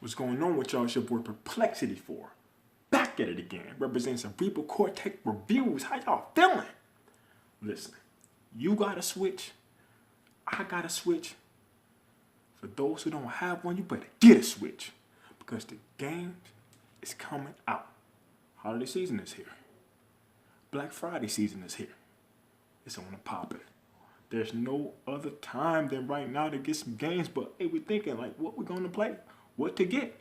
What's going on with y'all? It's your boy Perplexity 4. Back at it again. Representing Cerebral Cortex Reviews. How y'all feeling? Listen, you got a Switch. I got a Switch. For those who don't have one, you better get a Switch. Because the game is coming out. Holiday season is here. Black Friday season is here. It's on the poppin'. There's no other time than right now to get some games, but hey, we're thinking like what we're gonna play, what to get.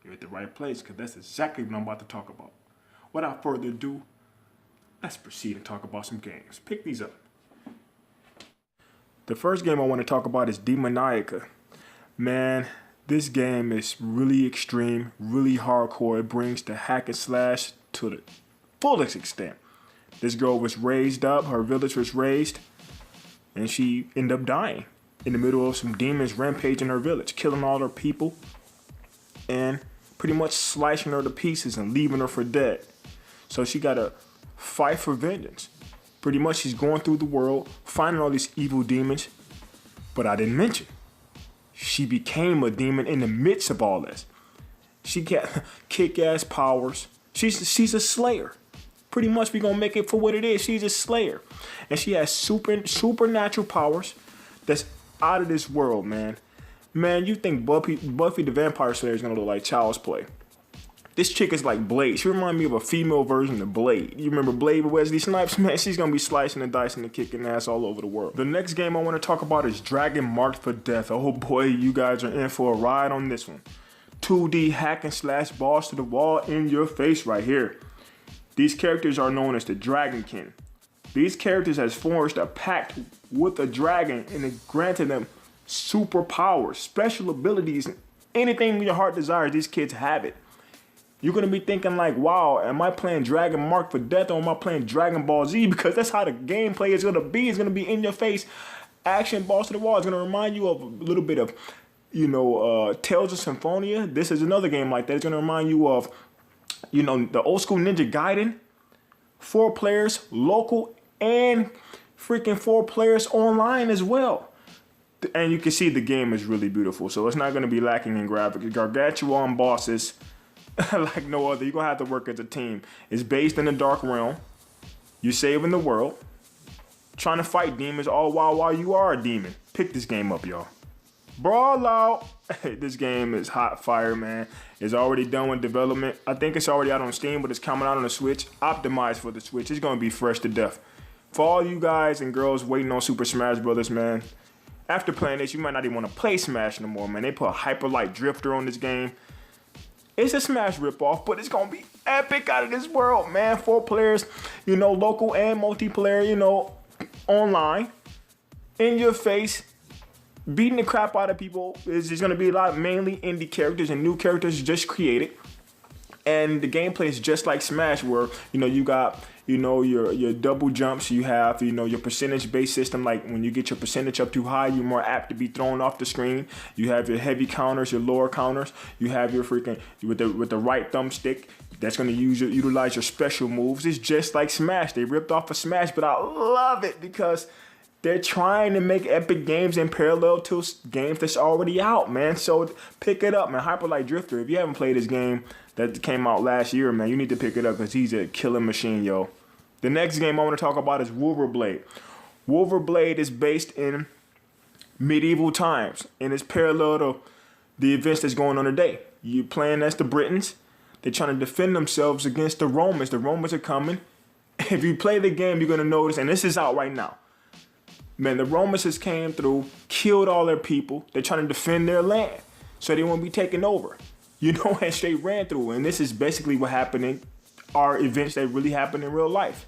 You're at the right place, because that's exactly what I'm about to talk about. Without further ado, let's proceed and talk about some games. Pick these up. The first game I want to talk about is Demoniaca. Man, this game is really extreme, really hardcore. It brings the hack and slash to the fullest extent. This girl was raised up, her village was raised, and she ended up dying in the middle of some demons rampaging her village, killing all her people, and pretty much slicing her to pieces and leaving her for dead. So she got to fight for vengeance. Pretty much she's going through the world, finding all these evil demons. But I didn't mention, she became a demon in the midst of all this. She got kick-ass powers. She's a slayer. Pretty much we gonna make it for what it is. She's a slayer. And she has supernatural powers that's out of this world, man. Man, you think Buffy the Vampire Slayer is gonna look like Child's Play. This chick is like Blade. She reminds me of a female version of Blade. You remember Blade with Wesley Snipes? Man, she's gonna be slicing and dicing and kicking ass all over the world. The next game I wanna talk about is Dragon Marked for Death. Oh boy, you guys are in for a ride on this one. 2D hack and slash balls to the wall in your face right here. These characters are known as the Dragonkin. These characters has forged a pact with a dragon and it granted them superpowers, special abilities, anything your heart desires. These kids have it. You're gonna be thinking like, wow, am I playing Dragon Marked for Death or am I playing Dragon Ball Z? Because that's how the gameplay is gonna be. It's gonna be in your face, action, balls to the wall. It's gonna remind you of a little bit of, Tales of Symphonia. This is another game like that. It's gonna remind you of, the old school Ninja Gaiden. 4 players, local, and freaking 4 players online as well. And you can see the game is really beautiful. So it's not going to be lacking in graphics. Gargantuan bosses like no other. You're going to have to work as a team. It's based in the Dark Realm. You're saving the world. Trying to fight demons all while you are a demon. Pick this game up, y'all. Brawl out. This game is hot fire, man. It's already done with development. I think it's already out on Steam, but it's coming out on the Switch. Optimized for the Switch. It's going to be fresh to death. For all you guys and girls waiting on Super Smash Brothers, man, after playing this, you might not even want to play Smash no more, man. They put a Hyper Light Drifter on this game. It's a Smash ripoff, but it's going to be epic out of this world, man. 4 players, local and multiplayer, online, in your face. Beating the crap out of people. Is going to be a lot mainly indie characters and new characters just created. And the gameplay is just like Smash, where you got your double jumps. You have your percentage based system. Like when you get your percentage up too high, you're more apt to be thrown off the screen. You have your heavy counters, your lower counters. You have your freaking with the right thumbstick. That's going to utilize your special moves. It's just like Smash. They ripped off of Smash, but I love it because they're trying to make epic games in parallel to games that's already out, man. So pick it up, man. Hyper Light Drifter. If you haven't played this game that came out last year, man, you need to pick it up because he's a killing machine, yo. The next game I want to talk about is Woodrow Blake. Woodrow Blake is based in medieval times and it's parallel to the events that's going on today. You're playing as the Britons. They're trying to defend themselves against the Romans. The Romans are coming. If you play the game, you're going to notice, and this is out right now. Man, the Romans just came through, killed all their people. They're trying to defend their land so they won't be taken over. And they ran through. And this is basically what happened are events that really happen in real life.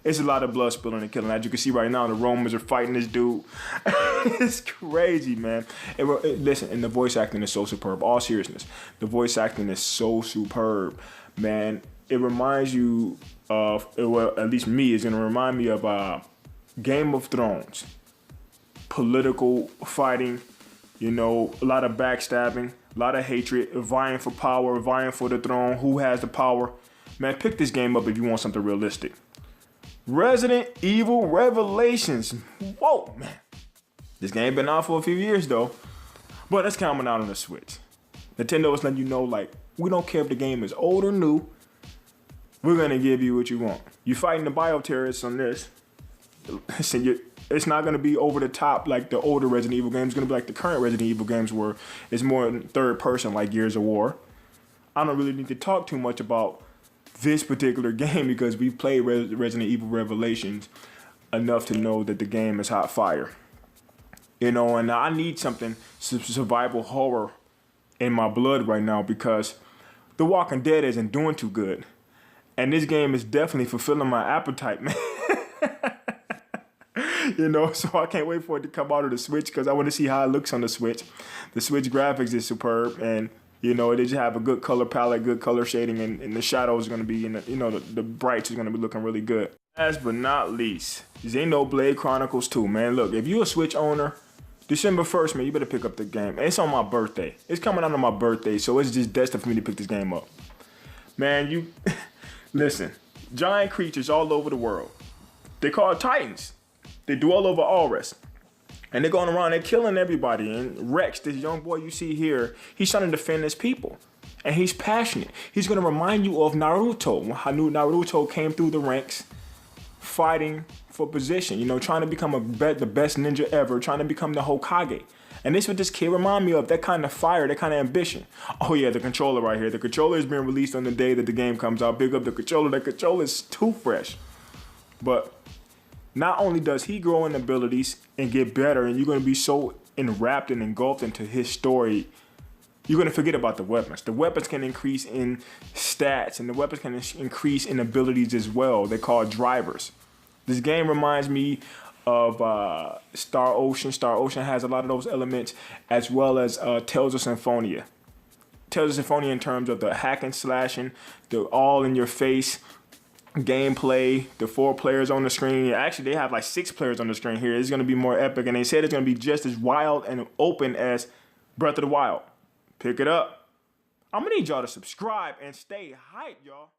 It's a lot of blood spilling and killing. As you can see right now, the Romans are fighting this dude. It's crazy, man. Listen, and the voice acting is so superb. All seriousness, the voice acting is so superb, man. It reminds you of, well, at least me, it's going to remind me of Game of Thrones. Political fighting, a lot of backstabbing, a lot of hatred, vying for power, vying for the throne. Who has the power? Man, pick this game up if you want something realistic. Resident Evil Revelations. Whoa, man. This game been out for a few years though, but it's coming out on the Switch. Nintendo is letting you know, like, we don't care if the game is old or new. We're going to give you what you want. You're fighting the bioterrorists on this. Listen, it's not going to be over the top like the older Resident Evil games. It's going to be like the current Resident Evil games where it's more third person like Gears of War. I don't really need to talk too much about this particular game because we played Resident Evil Revelations enough to know that the game is hot fire. You know, and I need something survival horror in my blood right now because The Walking Dead isn't doing too good. And this game is definitely fulfilling my appetite, man. You know, so I can't wait for it to come out of the Switch because I want to see how it looks on the Switch. The Switch graphics is superb, and you know, they just have a good color palette, good color shading, and the shadows are going to be, the brights is going to be looking really good. Last but not least, Xenoblade Chronicles 2, man. Look, if you're a Switch owner, December 1st, man, you better pick up the game. It's on my birthday. It's coming out on my birthday, so it's just destined for me to pick this game up. Man, listen, giant creatures all over the world. They're called Titans. They dwell over Alres. And they're going around, they're killing everybody. And Rex, this young boy you see here, he's trying to defend his people. And he's passionate. He's going to remind you of Naruto. How Naruto came through the ranks fighting for position. You know, trying to become the best ninja ever. Trying to become the Hokage. And this is what this kid remind me of. That kind of fire, that kind of ambition. Oh yeah, the controller right here. The controller is being released on the day that the game comes out. Big up the controller. The controller is too fresh. But not only does he grow in abilities and get better, and you're going to be so enwrapped and engulfed into his story, you're going to forget about the weapons. The weapons can increase in stats, and the weapons can increase in abilities as well. They're called drivers. This game reminds me of Star Ocean. Star Ocean has a lot of those elements, as well as Tales of Symphonia. Tales of Symphonia in terms of the hack and slashing, the all in your face gameplay, the 4 players on the screen. Actually, they have like 6 players on the screen here. It's going to be more epic, and they said it's going to be just as wild and open as Breath of the Wild. Pick it up. I'm going to need y'all to subscribe and stay hyped, y'all.